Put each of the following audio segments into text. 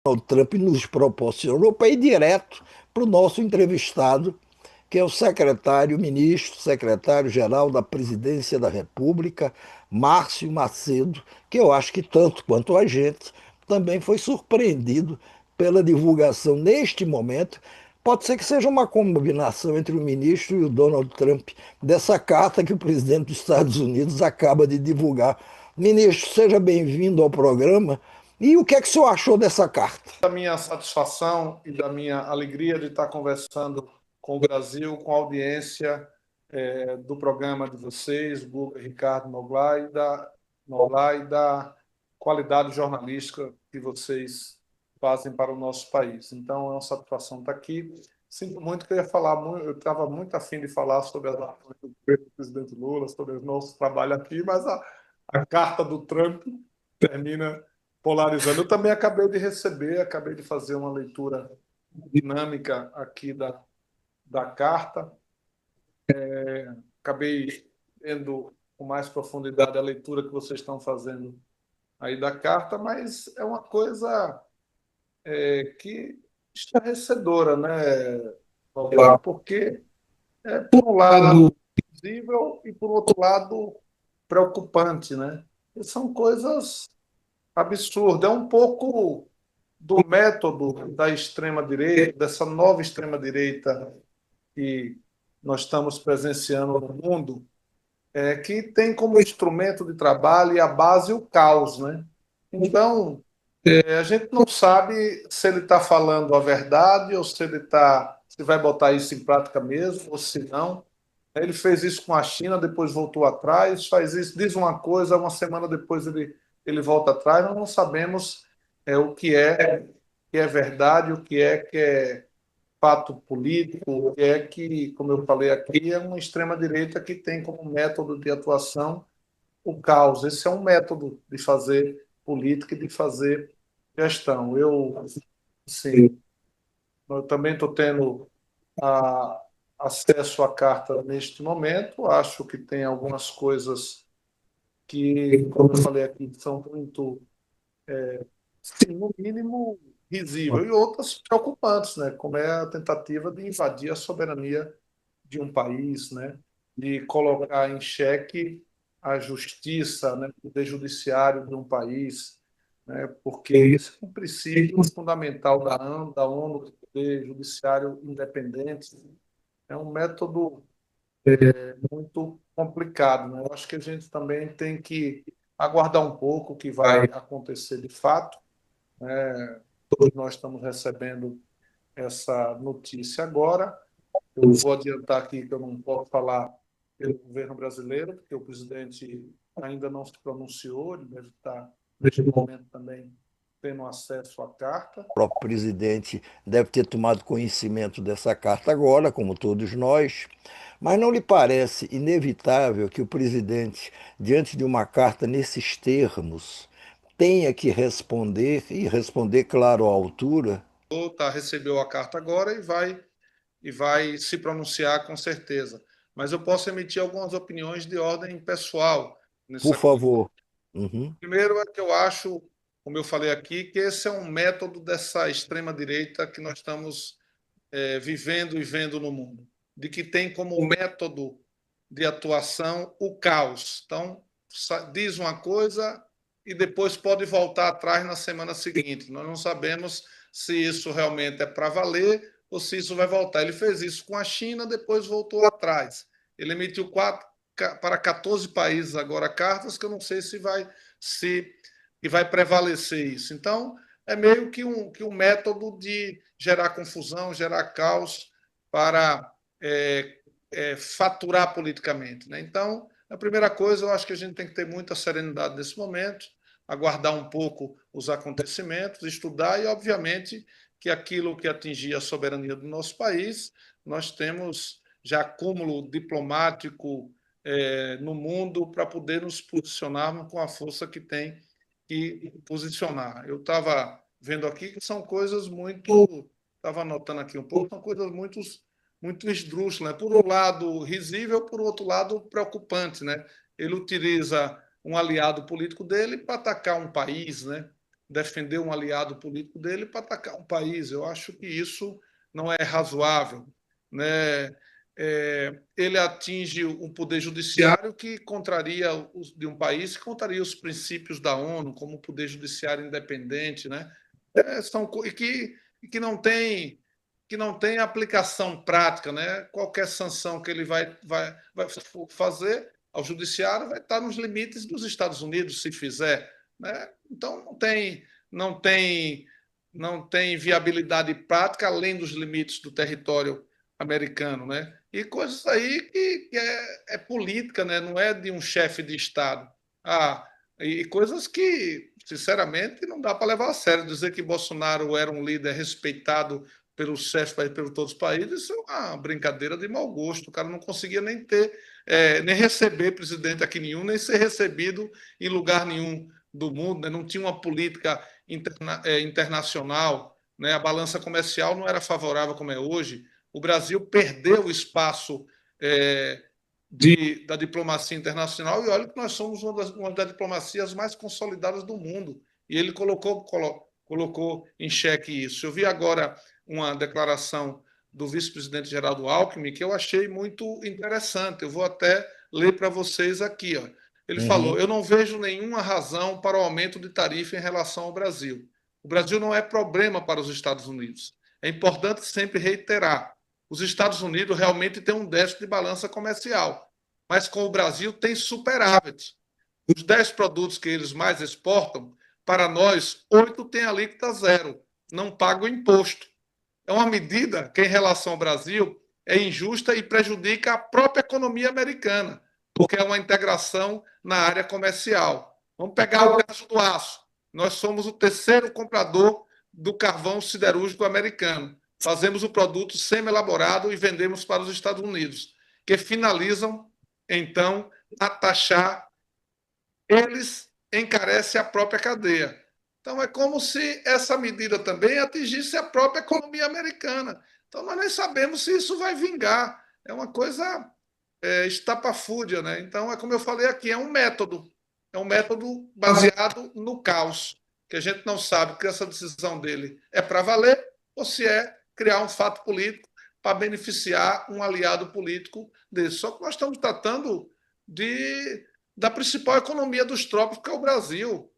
O Trump nos proporcionou para ir direto para o nosso entrevistado, que é o secretário-ministro, secretário-geral da Presidência da República, Márcio Macedo, que eu acho que tanto quanto a gente também foi surpreendido pela divulgação neste momento. Pode ser que seja uma combinação entre o ministro e o Donald Trump dessa carta que o presidente dos Estados Unidos acaba de divulgar. Ministro, seja bem-vindo ao programa. E o que é que o senhor achou dessa carta? Da minha satisfação e da minha alegria de estar conversando com o Brasil, com a audiência do programa de vocês, Guga, Ricardo Noglar, e da qualidade jornalística que vocês fazem para o nosso país. Então, é uma satisfação estar aqui. Sinto muito que eu ia falar, eu estava muito afim de falar sobre as ações do presidente Lula, sobre o nosso trabalho aqui, mas a carta do Trump termina polarizando. Eu também acabei de fazer uma leitura dinâmica aqui da carta, acabei vendo com mais profundidade a leitura que vocês estão fazendo aí da carta, mas é uma coisa que estarrecedora, né, Noblar? Porque por um lado, visível e, por outro lado, preocupante, né? E são coisas absurdas. É um pouco do método da extrema-direita, dessa nova extrema-direita que nós estamos presenciando no mundo, que tem como instrumento de trabalho e a base o caos, né? Então, a gente não sabe se ele está falando a verdade ou se vai botar isso em prática mesmo ou se não. Ele fez isso com a China, depois voltou atrás, faz isso, diz uma coisa, uma semana depois ele volta atrás. Nós não sabemos o que é verdade, o que é fato político, o que é que, como eu falei aqui, é uma extrema-direita que tem como método de atuação o caos. Esse é um método de fazer política e de fazer gestão. Sim, eu também estou tendo a, acesso à carta neste momento. Acho que tem algumas coisas que, como eu falei aqui, são muito, sim, no mínimo, risível, e outras preocupantes, né? Como é a tentativa de invadir a soberania de um país, né? De colocar em xeque a justiça, né? O poder judiciário de um país, né? Porque isso é um princípio fundamental da ONU, do poder judiciário independente. É um método muito complicado, né? Eu acho que a gente também tem que aguardar um pouco o que vai acontecer de fato, né? Todos nós estamos recebendo essa notícia agora. Eu vou adiantar aqui que eu não posso falar pelo governo brasileiro, porque o presidente ainda não se pronunciou, ele deve estar, neste momento, também tendo acesso à carta. O próprio presidente deve ter tomado conhecimento dessa carta agora, como todos nós, mas não lhe parece inevitável que o presidente, diante de uma carta nesses termos, tenha que responder e responder, claro, à altura? Recebeu a carta agora e vai se pronunciar com certeza. Mas eu posso emitir algumas opiniões de ordem pessoal Por nessa coisa. favor. Uhum. Primeiro é que eu acho, como eu falei aqui, que esse é um método dessa extrema-direita que nós estamos vivendo e vendo no mundo, de que tem como método de atuação o caos. Então, diz uma coisa e depois pode voltar atrás na semana seguinte. Nós não sabemos se isso realmente é para valer ou se isso vai voltar. Ele fez isso com a China, depois voltou atrás. Ele emitiu para 14 países agora cartas que eu não sei se vai prevalecer isso. Então, é meio que um método de gerar confusão, gerar caos para faturar politicamente, né? Então, a primeira coisa, eu acho que a gente tem que ter muita serenidade nesse momento, aguardar um pouco os acontecimentos, estudar e, obviamente, que aquilo que atingir a soberania do nosso país, nós temos já acúmulo diplomático no mundo para poder nos posicionarmos com a força que tem que posicionar. Eu estava vendo aqui que são coisas muito, estava anotando aqui um pouco, são coisas muito esdrúxulas, né? Por um lado risível, por outro lado preocupante, né? Ele utiliza um aliado político dele para atacar um país, né? defender um aliado político dele para atacar um país. Eu acho que isso não é razoável, né? Ele atinge um poder judiciário que contraria de um país que contraria os princípios da ONU, como o poder judiciário independente, né? E que não tem aplicação prática, né? Qualquer sanção que ele vai fazer ao judiciário vai estar nos limites dos Estados Unidos, se fizer, né? Então não tem, não tem viabilidade prática além dos limites do território americano, né? E coisas aí que é política, né? Não é de um chefe de Estado. E coisas que, sinceramente, não dá para levar a sério. Dizer que Bolsonaro era um líder respeitado pelos chefes, por todos os países, isso é uma brincadeira de mau gosto. O cara não conseguia nem ter, nem receber presidente aqui nenhum, nem ser recebido em lugar nenhum do mundo, né? Não tinha uma política internacional, né? A balança comercial não era favorável como é hoje. O Brasil perdeu o espaço da diplomacia internacional e olha que nós somos uma das diplomacias mais consolidadas do mundo. E ele colocou em xeque isso. Eu vi agora uma declaração do vice-presidente Geraldo Alckmin que eu achei muito interessante. Eu vou até ler para vocês aqui. Ó. Ele falou: Uhum. eu não vejo nenhuma razão para o aumento de tarifa em relação ao Brasil. O Brasil não é problema para os Estados Unidos. É importante sempre reiterar: os Estados Unidos realmente têm um déficit de balança comercial, mas com o Brasil tem superávit. Os 10 produtos que eles mais exportam, para nós, 8 têm alíquota zero, não pagam imposto. É uma medida que, em relação ao Brasil, é injusta e prejudica a própria economia americana, porque é uma integração na área comercial. Vamos pegar o caso do aço. Nós somos o terceiro comprador do carvão siderúrgico americano. Fazemos o produto semi-elaborado e vendemos para os Estados Unidos, que finalizam, então, a taxar. Eles encarecem a própria cadeia. Então, é como se essa medida também atingisse a própria economia americana. Então, nós nem sabemos se isso vai vingar. É uma coisa estapafúrdia, né? Então, é como eu falei aqui, é um método baseado no caos, que a gente não sabe que essa decisão dele é para valer ou se é criar um fato político para beneficiar um aliado político desse. Só que nós estamos tratando da principal economia dos trópicos, que é o Brasil.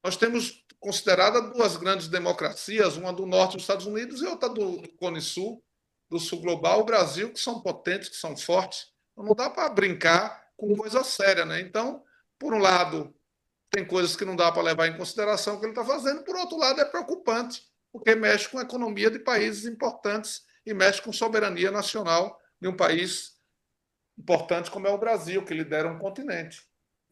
Nós temos considerada duas grandes democracias, uma do norte dos Estados Unidos e outra do Cone Sul, do sul global, o Brasil, que são potentes, que são fortes. Então, não dá para brincar com coisa séria, né? Então, por um lado, tem coisas que não dá para levar em consideração o que ele está fazendo, por outro lado, é preocupante, porque mexe com a economia de países importantes e mexe com soberania nacional de um país importante como é o Brasil, que lidera um continente.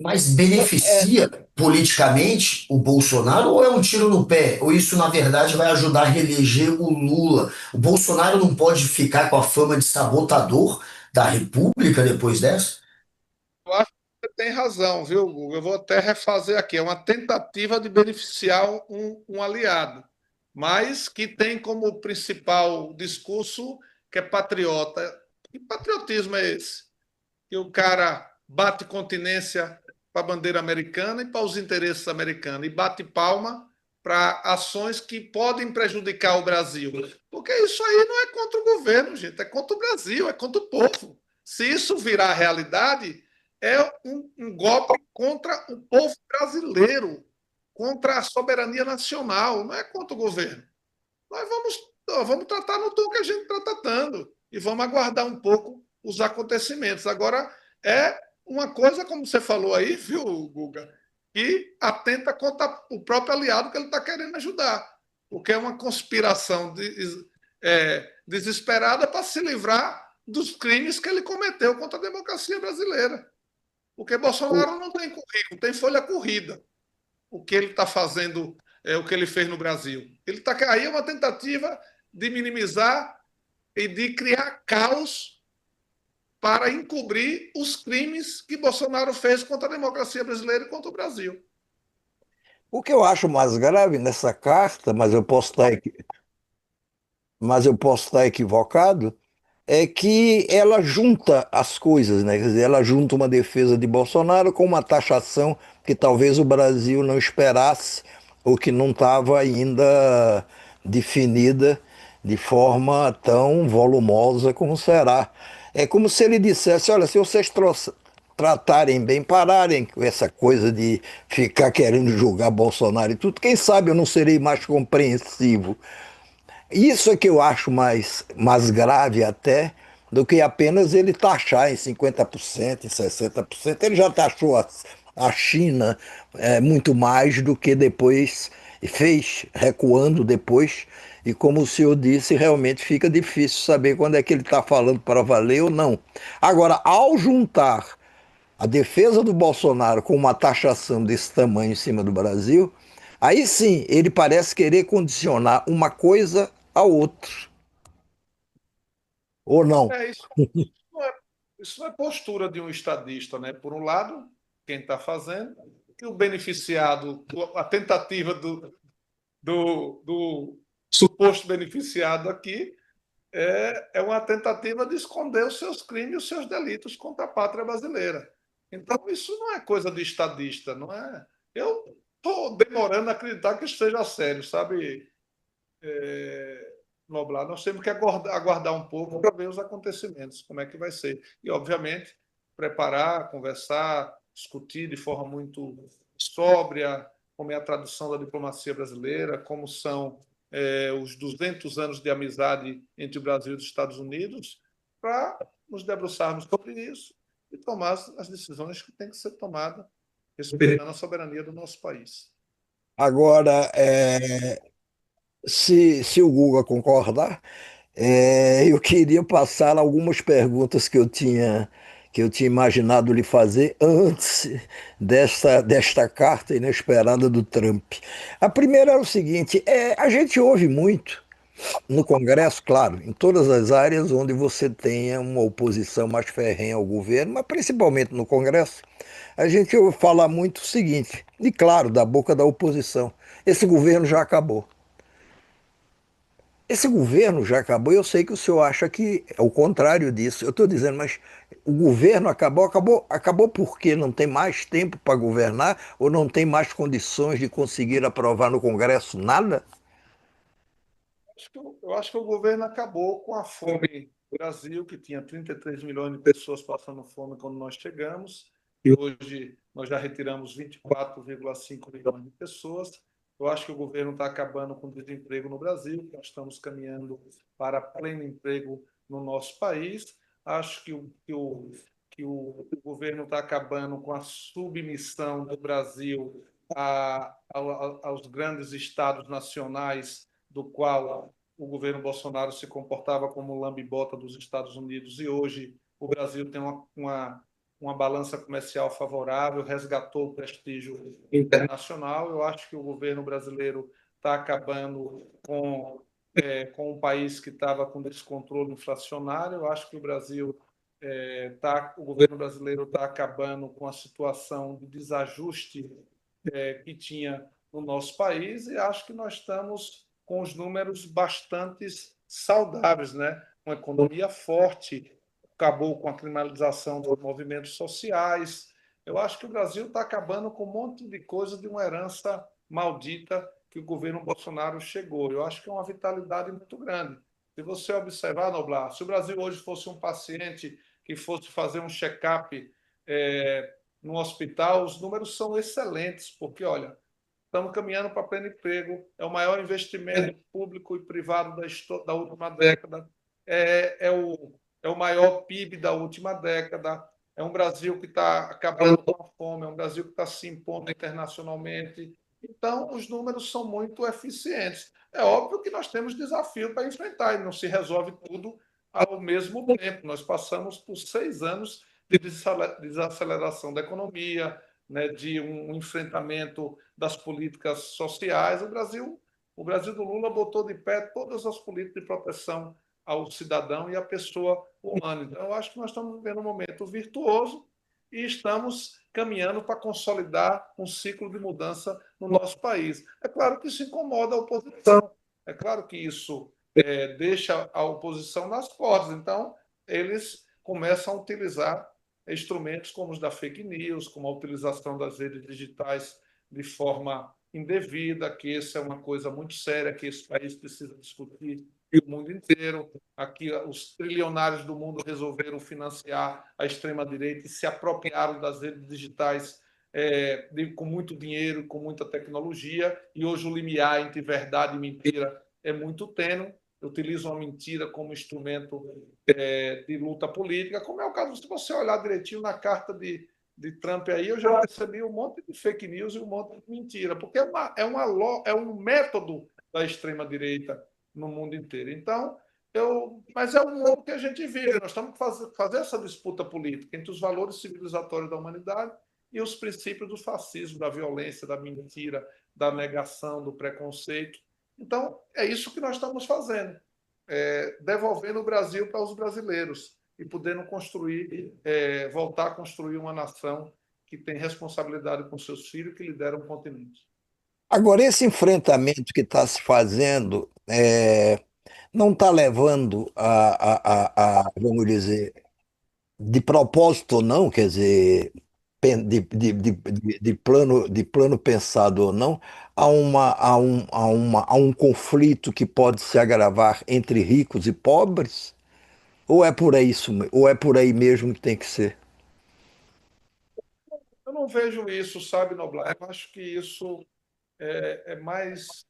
Mas beneficia politicamente o Bolsonaro ou é um tiro no pé? Ou isso, na verdade, vai ajudar a reeleger o Lula? O Bolsonaro não pode ficar com a fama de sabotador da República depois dessa? Eu acho que você tem razão, viu, Google? Eu vou até refazer aqui. É uma tentativa de beneficiar um aliado, mas que tem como principal discurso que é patriota. Que patriotismo é esse? Que o cara bate continência para a bandeira americana e para os interesses americanos, e bate palma para ações que podem prejudicar o Brasil. Porque isso aí não é contra o governo, gente, é contra o Brasil, é contra o povo. Se isso virar realidade, é um golpe contra o povo brasileiro, contra a soberania nacional, não é contra o governo. Nós vamos tratar no tom que a gente está tratando e vamos aguardar um pouco os acontecimentos. Agora, é uma coisa, como você falou aí, viu, Guga, que atenta contra o próprio aliado que ele está querendo ajudar, porque é uma conspiração desesperada para se livrar dos crimes que ele cometeu contra a democracia brasileira. Porque Bolsonaro não tem currículo, tem folha corrida. O que ele está fazendo, o que ele fez no Brasil. Ele está aí é uma tentativa de minimizar e de criar caos para encobrir os crimes que Bolsonaro fez contra a democracia brasileira e contra o Brasil. O que eu acho mais grave nessa carta, mas eu posso estar equivocado, é que ela junta as coisas, né? Quer dizer, ela junta uma defesa de Bolsonaro com uma taxação que talvez o Brasil não esperasse ou que não estava ainda definida de forma tão volumosa como será. É como se ele dissesse: olha, se vocês tratarem bem, pararem com essa coisa de ficar querendo julgar Bolsonaro e tudo, quem sabe eu não serei mais compreensivo. Isso é que eu acho mais grave até do que apenas ele taxar em 50%, em 60%. Ele já taxou a China muito mais do que depois fez, recuando depois. E como o senhor disse, realmente fica difícil saber quando é que ele está falando para valer ou não. Agora, ao juntar a defesa do Bolsonaro com uma taxação desse tamanho em cima do Brasil, aí sim ele parece querer condicionar uma coisa a outra, ou não. É, não é, isso não é postura de um estadista, né? Por um lado, quem está fazendo, que o beneficiado, a tentativa do suposto beneficiado aqui é uma tentativa de esconder os seus crimes e os seus delitos contra a pátria brasileira. Então, isso não é coisa de estadista, não é? Eu estou demorando a acreditar que isso seja sério, sabe, Noblar? Nós temos que aguardar um pouco para ver os acontecimentos, como é que vai ser. E, obviamente, preparar, conversar, discutir de forma muito sóbria como é a tradução da diplomacia brasileira, como são os 200 anos de amizade entre o Brasil e os Estados Unidos, para nos debruçarmos sobre isso e tomar as decisões que têm que ser tomadas, respeitando a soberania do nosso país. Agora, se o Guga concordar, eu queria passar algumas perguntas que eu tinha imaginado lhe fazer antes desta carta inesperada do Trump. A primeira é o seguinte: a gente ouve muito no Congresso, claro, em todas as áreas onde você tenha uma oposição mais ferrenha ao governo, mas principalmente no Congresso, a gente ouve falar muito o seguinte, e claro, da boca da oposição: esse governo já acabou. Esse governo já acabou, eu sei que o senhor acha que é o contrário disso. Eu estou dizendo, mas o governo acabou porque não tem mais tempo para governar ou não tem mais condições de conseguir aprovar no Congresso nada? Eu acho que o governo acabou com a fome no Brasil, que tinha 33 milhões de pessoas passando fome quando nós chegamos, e hoje nós já retiramos 24,5 milhões de pessoas. Eu acho que o governo está acabando com o desemprego no Brasil, nós estamos caminhando para pleno emprego no nosso país. Acho que o governo está acabando com a submissão do Brasil aos grandes estados nacionais, do qual o governo Bolsonaro se comportava como lambe-bota dos Estados Unidos, e hoje o Brasil tem uma balança comercial favorável, resgatou o prestígio internacional. Eu acho que o governo brasileiro está acabando com um país que estava com descontrole inflacionário. Eu acho que o governo brasileiro está acabando com a situação de desajuste que tinha no nosso país, e acho que nós estamos com os números bastante saudáveis, né? Uma economia forte, acabou com a criminalização dos movimentos sociais. Eu acho que o Brasil está acabando com um monte de coisa de uma herança maldita que o governo Bolsonaro chegou. Eu acho que é uma vitalidade muito grande. Se você observar, Noblar, se o Brasil hoje fosse um paciente que fosse fazer um check-up no hospital, os números são excelentes, porque, olha, estamos caminhando para pleno emprego, é o maior investimento público e privado da última década, é o maior PIB da última década, é um Brasil que está acabando com a fome, é um Brasil que está se impondo internacionalmente. Então, os números são muito eficientes. É óbvio que nós temos desafio para enfrentar, e não se resolve tudo ao mesmo tempo. Nós passamos por 6 anos de desaceleração da economia, né, de um enfrentamento das políticas sociais. O Brasil do Lula botou de pé todas as políticas de proteção ao cidadão e à pessoa humana. Então, eu acho que nós estamos vivendo um momento virtuoso e estamos caminhando para consolidar um ciclo de mudança no nosso país. É claro que isso incomoda a oposição, é claro que isso deixa a oposição nas cordas. Então, eles começam a utilizar instrumentos como os da fake news, como a utilização das redes digitais de forma indevida, que isso é uma coisa muito séria, que esse país precisa discutir e o mundo inteiro. Aqui, os trilionários do mundo resolveram financiar a extrema-direita e se apropriaram das redes digitais com muito dinheiro, com muita tecnologia, e hoje o limiar entre verdade e mentira é muito tênue. Utilizam a mentira como instrumento de luta política, como é o caso, se você olhar direitinho na carta de Trump aí, eu já recebi um monte de fake news e um monte de mentira, porque é um método da extrema-direita no mundo inteiro. Então, mas é um mundo que a gente vive, nós estamos fazer essa disputa política entre os valores civilizatórios da humanidade e os princípios do fascismo, da violência, da mentira, da negação, do preconceito. Então, é isso que nós estamos fazendo, devolvendo o Brasil para os brasileiros e podendo construir, voltar a construir uma nação que tem responsabilidade com seus filhos, que lidera um continente. Agora, esse enfrentamento que está se fazendo não está levando vamos dizer, de propósito ou não, quer dizer, de plano pensado ou não, a um conflito que pode se agravar entre ricos e pobres? Ou é por aí isso, ou é por aí mesmo que tem que ser? Eu não vejo isso, sabe, Noblar? Eu acho que isso é mais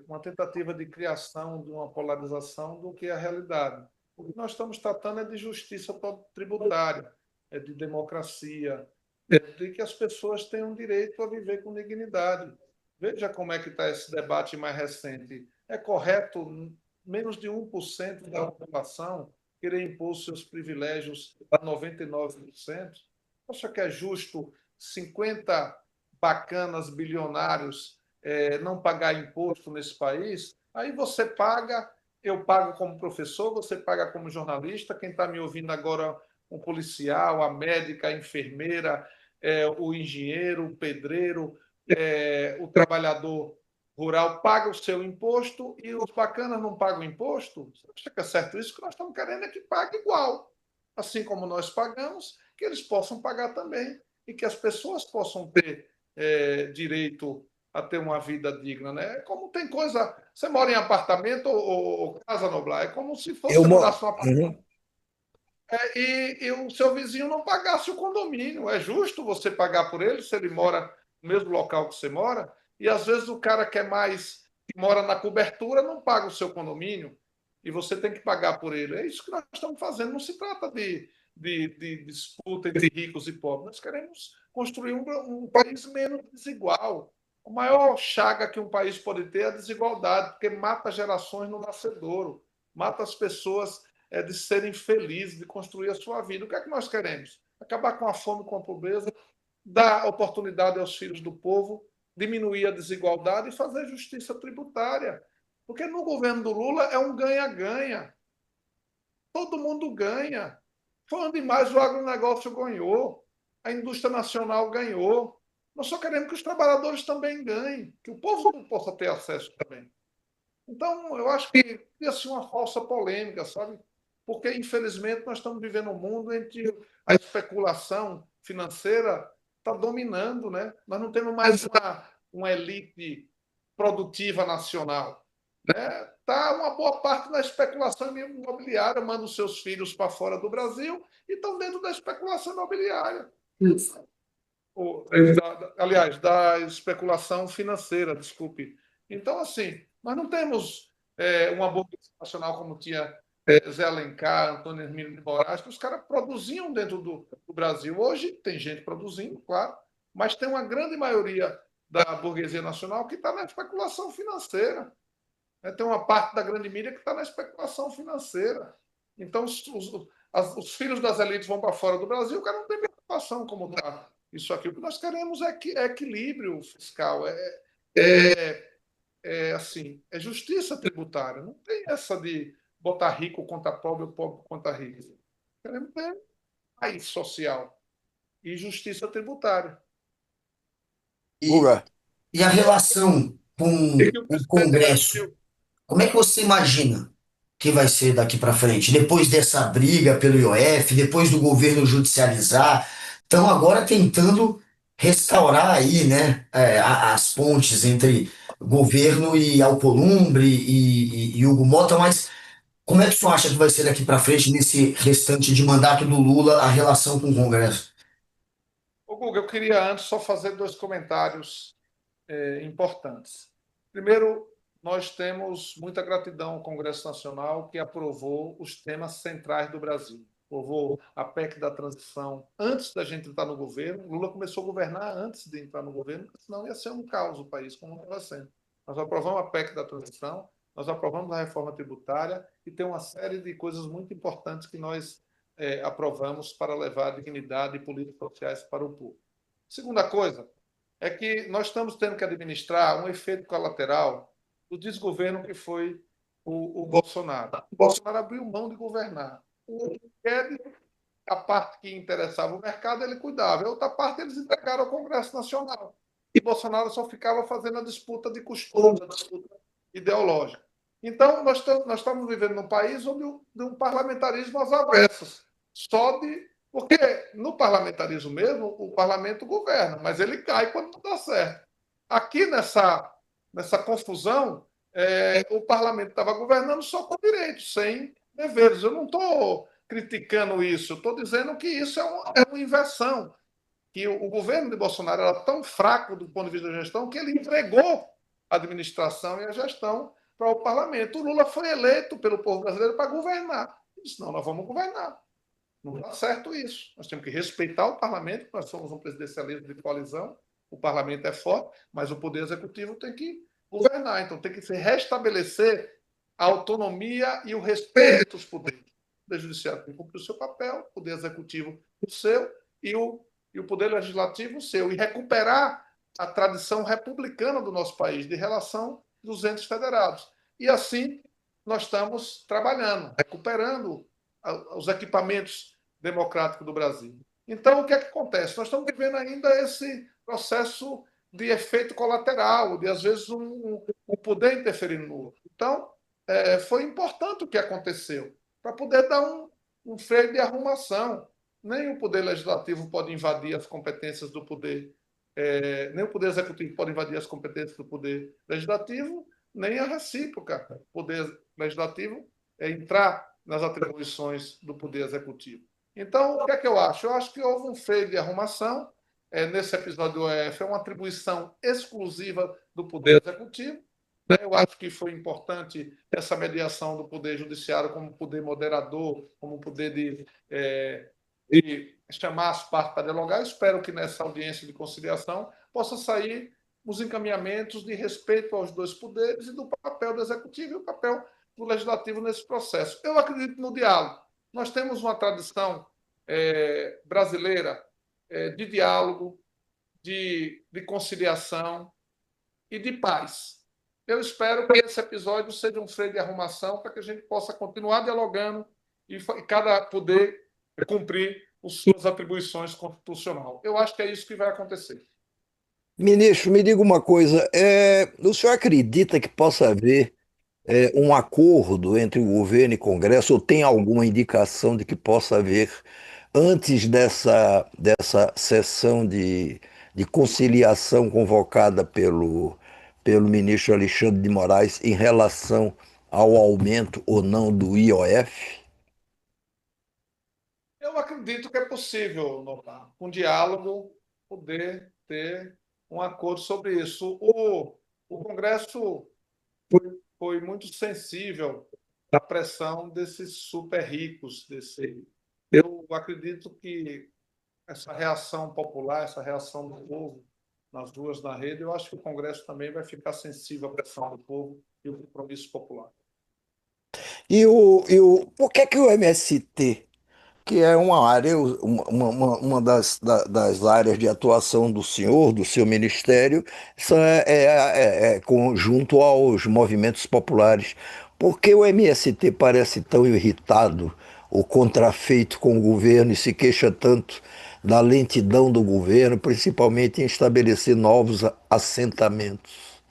uma tentativa de criação de uma polarização do que a realidade. O que nós estamos tratando é de justiça tributária, de democracia, de que as pessoas tenham direito a viver com dignidade. Veja como é que está esse debate mais recente. É correto menos de 1% da população querer impor seus privilégios a 99%? Acha que é justo 50 bacanas bilionários não pagar imposto nesse país? Aí você paga, eu pago como professor, você paga como jornalista, quem está me ouvindo agora, um policial, a médica, a enfermeira, o engenheiro, o pedreiro, o trabalhador rural paga o seu imposto e os bacanas não pagam imposto? Você acha que é certo isso? O que nós estamos querendo é que pague igual. Assim como nós pagamos, que eles possam pagar também e que as pessoas possam ter direito a ter uma vida digna, né? Como tem coisa. Você mora em apartamento ou casa, Noblar? É como se Eu, você mo- morasse num apartamento Uhum. e o seu vizinho não pagasse o condomínio. É justo você pagar por ele se ele mora no mesmo local que você mora? E às vezes o cara que mora na cobertura, não paga o seu condomínio e você tem que pagar por ele. É isso que nós estamos fazendo. Não se trata de disputa entre ricos e pobres. Nós queremos construir um país menos desigual. A maior chaga que um país pode ter é a desigualdade, porque mata gerações no nascedouro, mata as pessoas de serem felizes, de construir a sua vida. O que é que nós queremos? Acabar com a fome, com a pobreza, dar oportunidade aos filhos do povo, diminuir a desigualdade e fazer justiça tributária. Porque no governo do Lula é um ganha-ganha. Todo mundo ganha. Foi onde mais o agronegócio ganhou, a indústria nacional ganhou. Nós só queremos que os trabalhadores também ganhem, que o povo possa ter acesso também. Então, eu acho que ia ser uma falsa polêmica, sabe? Porque, infelizmente, nós estamos vivendo um mundo em que a especulação financeira está dominando, né? Nós não temos mais uma elite produtiva nacional. Está uma boa parte na especulação imobiliária, manda os seus filhos para fora do Brasil e estão dentro da especulação imobiliária. Isso. Aliás, da especulação financeira, desculpe. Então, assim, nós não temos uma burguesia nacional como tinha Zé Alencar, Antônio Hermínio de Moraes, que os caras produziam dentro do Brasil. Hoje tem gente produzindo, claro, mas tem uma grande maioria da burguesia nacional que está na especulação financeira. Tem uma parte da grande mídia que está na especulação financeira. Então, os filhos das elites vão para fora do Brasil, o cara não tem preocupação como está isso aqui. O que nós queremos é equilíbrio fiscal, assim, é justiça tributária. Não tem essa de botar rico contra pobre ou pobre contra rico. Queremos ter país social e justiça tributária. E, Guga, e a relação E com que o o presidente Congresso? garantiu. Como é que você imagina que vai ser daqui para frente? Depois dessa briga pelo IOF, depois do governo judicializar, estão agora tentando restaurar aí, né, as pontes entre governo e Alcolumbre e Hugo Mota, mas como é que você acha que vai ser daqui para frente, nesse restante de mandato do Lula, a relação com o Congresso? Ô, Guga, eu queria antes só fazer dois comentários importantes. Primeiro, nós temos muita gratidão ao Congresso Nacional, que aprovou os temas centrais do Brasil. Aprovou a PEC da transição antes da gente entrar no governo. Lula começou a governar antes de entrar no governo, porque senão ia ser um caos o país, como estava sendo. Nós aprovamos a PEC da transição, nós aprovamos a reforma tributária e tem uma série de coisas muito importantes que nós aprovamos para levar dignidade e políticas sociais para o povo. Segunda coisa, é que nós estamos tendo que administrar um efeito colateral do desgoverno que foi o Bolsonaro. O Bolsonaro abriu mão de governar. O Guedes, a parte que interessava o mercado, ele cuidava. A outra parte, eles entregaram ao Congresso Nacional. E Bolsonaro só ficava fazendo a disputa de costumes, a disputa ideológica. Então, nós estamos vivendo num país onde de um parlamentarismo às avessas. Só de porque no parlamentarismo mesmo, o parlamento governa, mas ele cai quando não dá certo. Aqui nessa confusão, o parlamento estava governando só com direitos, sem deveres. Eu não estou criticando isso, eu estou dizendo que isso é uma inversão. Que o governo de Bolsonaro era tão fraco do ponto de vista da gestão que ele entregou a administração e a gestão para o parlamento. O Lula foi eleito pelo povo brasileiro para governar. Ele disse: não, nós vamos governar. Não dá certo isso. Nós temos que respeitar o parlamento, nós somos um presidencialismo de coalizão, o parlamento é forte, mas o poder executivo tem que governar. Então tem que se restabelecer a autonomia e o respeito aos poderes. O poder judiciário tem que cumprir o seu papel, o poder executivo o seu e o poder legislativo o seu. E recuperar a tradição republicana do nosso país de relação dos entes federados. E assim nós estamos trabalhando, recuperando os equipamentos democráticos do Brasil. Então, o que é que acontece? Nós estamos vivendo ainda esse processo de efeito colateral, de, às vezes, um poder interferir no outro. Então, foi importante o que aconteceu, para poder dar um freio de arrumação. Nem o poder legislativo pode invadir as competências do poder, nem o poder executivo pode invadir as competências do poder legislativo, nem a recíproca. O poder legislativo entrar nas atribuições do Poder Executivo. Então, o que é que eu acho? Eu acho que houve um freio de arrumação. Nesse episódio do OEF, é uma atribuição exclusiva do Poder Executivo. Eu acho que foi importante essa mediação do Poder Judiciário como poder moderador, como poder de chamar as partes para dialogar. Eu espero que nessa audiência de conciliação possa sair os encaminhamentos de respeito aos dois poderes e do papel do Executivo e o papel do Legislativo nesse processo. Eu acredito no diálogo. Nós temos uma tradição brasileira de diálogo, de conciliação e de paz. Eu espero que esse episódio seja um freio de arrumação para que a gente possa continuar dialogando e cada poder cumprir as suas atribuições constitucionais. Eu acho que é isso que vai acontecer. Ministro, me diga uma coisa, o senhor acredita que possa haver um acordo entre o governo e Congresso, ou tem alguma indicação de que possa haver, antes dessa sessão de conciliação convocada pelo ministro Alexandre de Moraes em relação ao aumento ou não do IOF? Eu acredito que é possível, Norma, com diálogo, poder ter um acordo sobre isso. O Congresso foi muito sensível à pressão desses super ricos. Eu acredito que essa reação popular, essa reação do povo nas ruas, na rede, eu acho que o Congresso também vai ficar sensível à pressão do povo e o compromisso popular. Por que que o MST, que é uma área, uma das áreas de atuação do senhor, do seu ministério, junto aos movimentos populares. Por que o MST parece tão irritado ou contrafeito com o governo e se queixa tanto da lentidão do governo, principalmente em estabelecer novos assentamentos?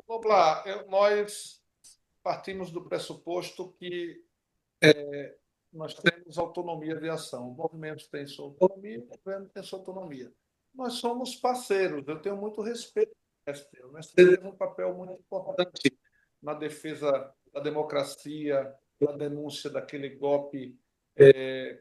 Vamos lá, nós partimos do pressuposto que nós temos autonomia de ação. O movimento tem sua autonomia, o governo tem sua autonomia. Nós somos parceiros, eu tenho muito respeito ao MST. O MST teve um papel muito importante na defesa da democracia, na denúncia daquele golpe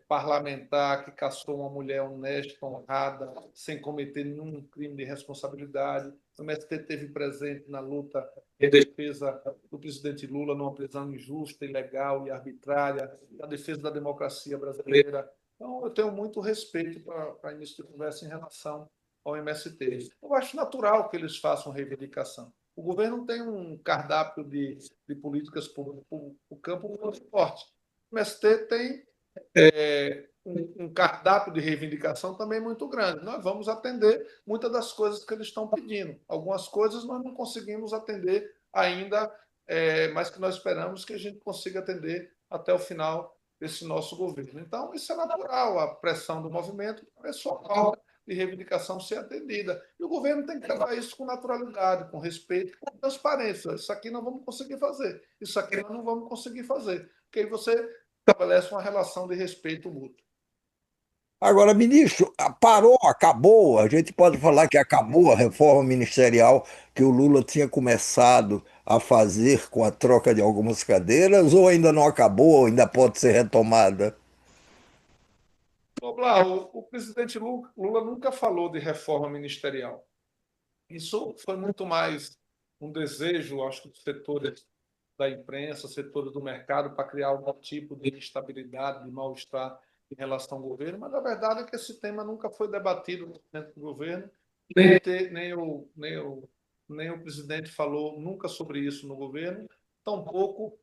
parlamentar que caçou uma mulher honesta, honrada, sem cometer nenhum crime de responsabilidade. O MST esteve presente na luta em defesa do presidente Lula numa prisão injusta, ilegal e arbitrária, na defesa da democracia brasileira. Então, eu tenho muito respeito para início de conversa em relação ao MST. Eu acho natural que eles façam reivindicação. O governo tem um cardápio de políticas para o campo muito forte. O MST tem um cardápio de reivindicação também muito grande. Nós vamos atender muitas das coisas que eles estão pedindo. Algumas coisas nós não conseguimos atender ainda, mas que nós esperamos que a gente consiga atender até o final desse nosso governo. Então, isso é natural, a pressão do movimento, a sua pauta de reivindicação ser atendida. E o governo tem que tratar isso com naturalidade, com respeito, com transparência. Isso aqui nós vamos conseguir fazer, isso aqui nós não vamos conseguir fazer. Porque aí você estabelece uma relação de respeito mútuo. Agora, ministro, parou, acabou? A gente pode falar que acabou a reforma ministerial que o Lula tinha começado a fazer com a troca de algumas cadeiras, ou ainda não acabou, ou ainda pode ser retomada? O presidente Lula nunca falou de reforma ministerial. Isso foi muito mais um desejo, acho que, dos setores da imprensa, setores do mercado, para criar algum tipo de instabilidade, de mal-estar em relação ao governo, mas a verdade é que esse tema nunca foi debatido dentro do governo, nem o presidente falou nunca sobre isso no governo, tampouco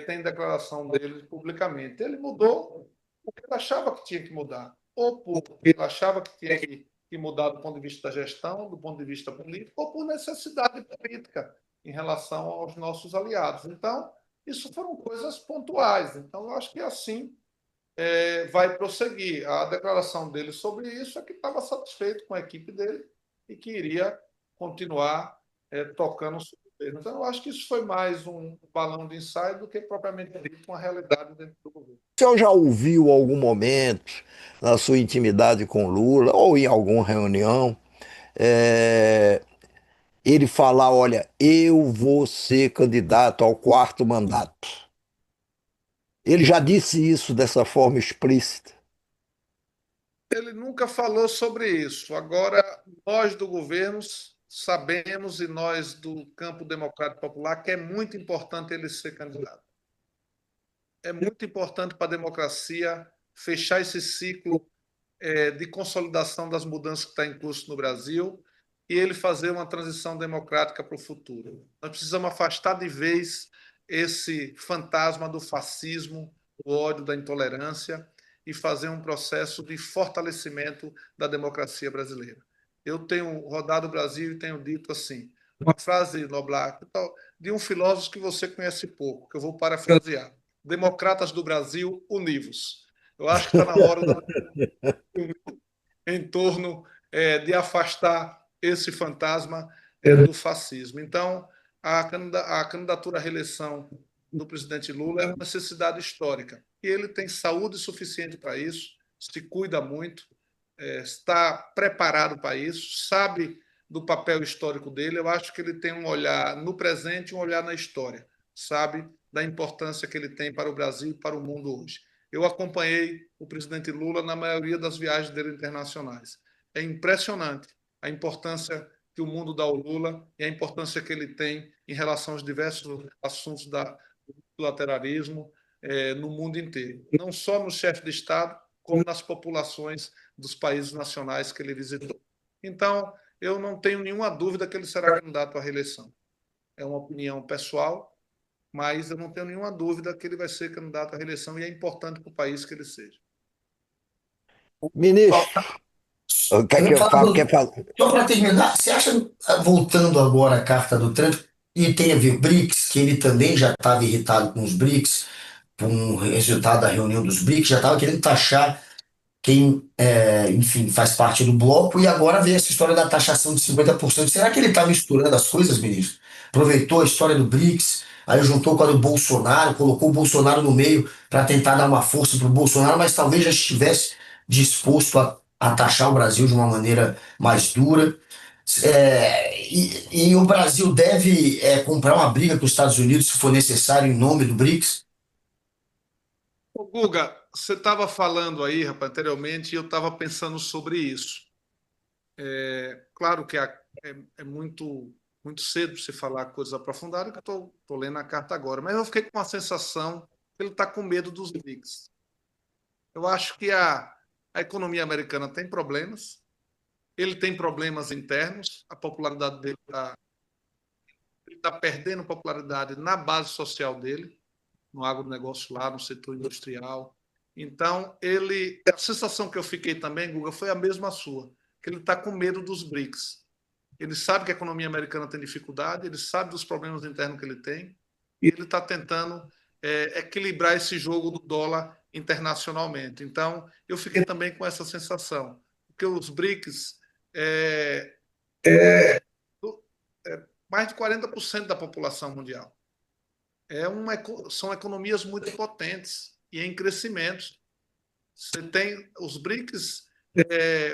tem declaração dele publicamente. Ele mudou porque ele achava que tinha que mudar, ou porque ele achava que tinha que mudar do ponto de vista da gestão, do ponto de vista político, ou por necessidade política em relação aos nossos aliados. Então, isso foram coisas pontuais. Então, eu acho que assim vai prosseguir. A declaração dele sobre isso é que estava satisfeito com a equipe dele e que iria continuar tocando o seu governo. Então, eu acho que isso foi mais um balão de ensaio do que propriamente dito uma realidade dentro do governo. O senhor já ouviu algum momento, na sua intimidade com Lula, ou em alguma reunião, eh, ele falar, olha, eu vou ser candidato ao quarto mandato? Ele já disse isso dessa forma explícita. Ele nunca falou sobre isso. Agora, nós do governo sabemos, e nós do campo democrático popular, que é muito importante ele ser candidato. É muito importante para a democracia fechar esse ciclo de consolidação das mudanças que está em curso no Brasil e ele fazer uma transição democrática para o futuro. Nós precisamos afastar de vez esse fantasma do fascismo, do ódio, da intolerância e fazer um processo de fortalecimento da democracia brasileira. Eu tenho rodado o Brasil e tenho dito assim, uma frase, Noblar, de um filósofo que você conhece pouco, que eu vou parafrasear. Democratas do Brasil, univos. Eu acho que está na hora em torno de afastar esse fantasma do fascismo. Então, a candidatura à reeleição do presidente Lula é uma necessidade histórica. E ele tem saúde suficiente para isso, se cuida muito, está preparado para isso, sabe do papel histórico dele. Eu acho que ele tem um olhar no presente e um olhar na história, sabe da importância que ele tem para o Brasil e para o mundo hoje. Eu acompanhei o presidente Lula na maioria das viagens dele internacionais. É impressionante a importância que o mundo dá ao Lula e a importância que ele tem em relação aos diversos assuntos do multilateralismo no mundo inteiro. Não só no chefe de Estado, como nas populações dos países nacionais que ele visitou. Então, eu não tenho nenhuma dúvida que ele será candidato à reeleição. É uma opinião pessoal, mas eu não tenho nenhuma dúvida que ele vai ser candidato à reeleição e é importante para o país que ele seja. Ministro, quer falar? Só para terminar, você acha, voltando agora à carta do Trump, e tem a ver BRICS, que ele também já estava irritado com os BRICS, com o resultado da reunião dos BRICS, já estava querendo taxar quem, enfim, faz parte do bloco, e agora veio essa história da taxação de 50%. Será que ele está misturando as coisas, ministro? aproveitou a história do BRICS, aí juntou com a do Bolsonaro, colocou o Bolsonaro no meio para tentar dar uma força para o Bolsonaro, mas talvez já estivesse disposto a taxar o Brasil de uma maneira mais dura. E o Brasil deve comprar uma briga com os Estados Unidos, se for necessário, em nome do BRICS? Ô, Guga, você estava falando aí, rapaz, anteriormente, e eu estava pensando sobre isso. Claro que é muito cedo para se falar coisas aprofundadas, que eu estou lendo a carta agora, mas eu fiquei com a sensação que ele está com medo dos BRICS. Eu acho que a economia americana tem problemas, ele tem problemas internos, a popularidade dele está perdendo popularidade na base social dele, no agronegócio lá, no setor industrial. Então, a sensação que eu fiquei também, Guga, foi a mesma sua, que ele está com medo dos BRICS. Ele sabe que a economia americana tem dificuldade, ele sabe dos problemas internos que ele tem, e ele está tentando equilibrar esse jogo do dólar internacionalmente. Então, eu fiquei também com essa sensação, porque os BRICS é mais de 40% da população mundial. São economias muito potentes e em crescimento. Você tem os BRICS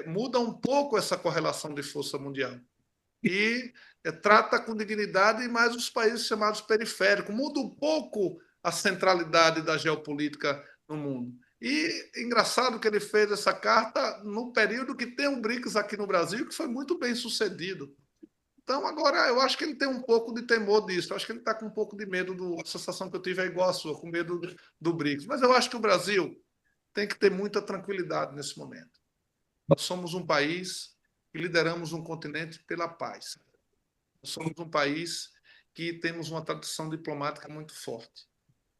mudam um pouco essa correlação de força mundial e trata com dignidade mais os países chamados periféricos, muda um pouco a centralidade da geopolítica no mundo. E engraçado que ele fez essa carta no período que tem um BRICS aqui no Brasil, que foi muito bem sucedido. Então, agora, eu acho que ele tem um pouco de temor disso. Eu acho que ele está com um pouco de medo. A sensação que eu tive é igual à sua, com medo do BRICS. Mas eu acho que o Brasil tem que ter muita tranquilidade nesse momento. Nós somos um país que lideramos um continente pela paz. Nós somos um país que temos uma tradição diplomática muito forte.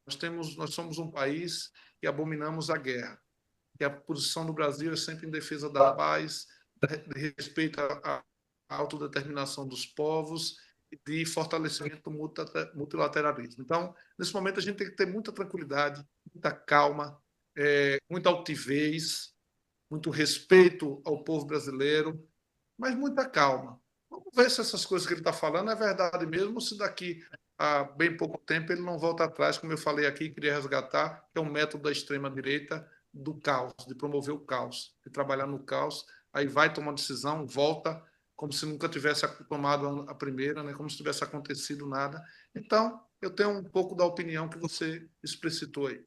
Nós somos um país que abominamos a guerra. E a posição do Brasil é sempre em defesa da paz, de respeito à autodeterminação dos povos e de fortalecimento do multilateralismo. Então, nesse momento, a gente tem que ter muita tranquilidade, muita calma, muita altivez, muito respeito ao povo brasileiro, mas muita calma. Vamos ver se essas coisas que ele está falando é verdade mesmo, ou se daqui a bem pouco tempo ele não volta atrás, como eu falei aqui, queria resgatar, que é um método da extrema-direita do caos, de promover o caos, de trabalhar no caos, aí vai tomar uma decisão, volta, como se nunca tivesse tomado a primeira, né? Como se tivesse acontecido nada. Então, eu tenho um pouco da opinião que você explicitou aí.